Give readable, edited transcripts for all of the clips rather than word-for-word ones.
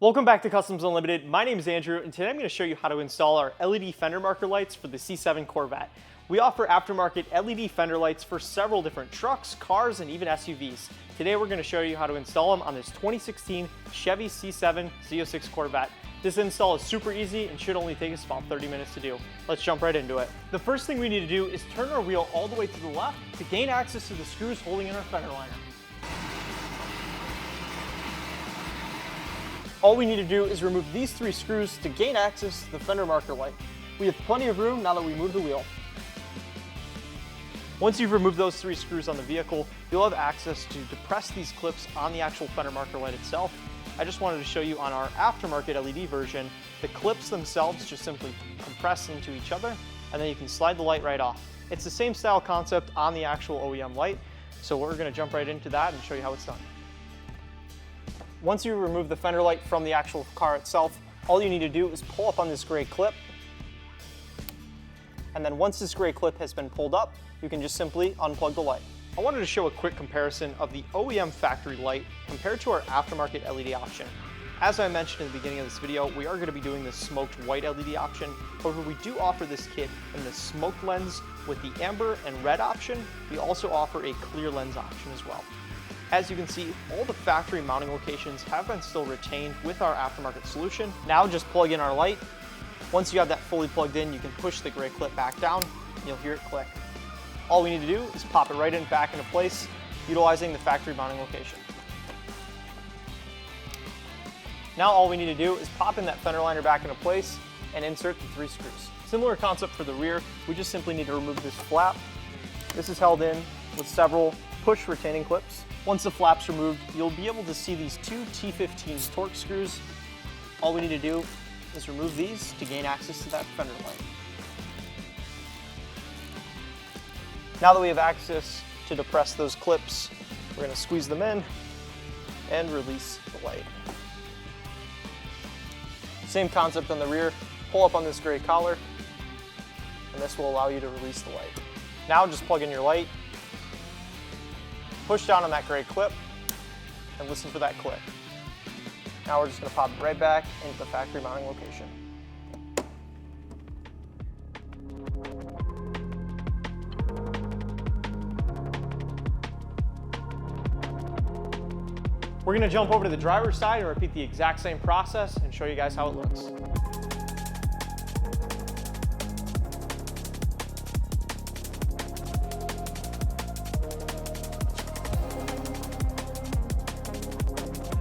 Welcome back to Customs Unlimited. My name is Andrew, and today I'm going to show you how to install our LED fender marker lights for the C7 Corvette. We offer aftermarket LED fender lights for several different trucks, cars, and even SUVs. Today we're going to show you how to install them on this 2016 Chevy C7 Z06 Corvette. This install is super easy and should only take us about 30 minutes to do. Let's jump right into it. The first thing we need to do is turn our wheel all the way to the left to gain access to the screws holding in our fender liner. All we need to do is remove these three screws to gain access to the fender marker light. We have plenty of room now that we moved the wheel. Once you've removed those three screws on the vehicle, you'll have access to depress these clips on the actual fender marker light itself. I just wanted to show you on our aftermarket LED version, the clips themselves just simply compress into each other, and then you can slide the light right off. It's the same style concept on the actual OEM light, so we're going to jump right into that and show you how it's done. Once you remove the fender light from the actual car itself, all you need to do is pull up on this gray clip. And then once this gray clip has been pulled up, you can just simply unplug the light. I wanted to show a quick comparison of the OEM factory light compared to our aftermarket LED option. As I mentioned in the beginning of this video, we are going to be doing this smoked white LED option. However, we do offer this kit in the smoked lens with the amber and red option. We also offer a clear lens option as well. As you can see, all the factory mounting locations have been still retained with our aftermarket solution. Now just plug in our light. Once you have that fully plugged in, you can push the gray clip back down and you'll hear it click. All we need to do is pop it right in back into place, utilizing the factory mounting location. Now all we need to do is pop in that fender liner back into place and insert the three screws. Similar concept for the rear, we just simply need to remove this flap. This is held in with several push retaining clips. Once the flap's removed, you'll be able to see these two T15 torque screws. All we need to do is remove these to gain access to that fender light. Now that we have access to depress those clips, we're going to squeeze them in and release the light. Same concept on the rear. Pull up on this gray collar, and this will allow you to release the light. Now just plug in your light, push down on that gray clip, and listen for that click. Now we're just going to pop it right back into the factory mounting location. We're going to jump over to the driver's side and repeat the exact same process and show you guys how it looks.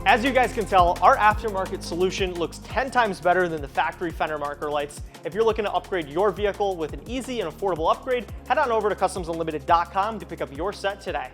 As you guys can tell, our aftermarket solution looks 10 times better than the factory fender marker lights. If you're looking to upgrade your vehicle with an easy and affordable upgrade, head on over to customsunlimited.com to pick up your set today.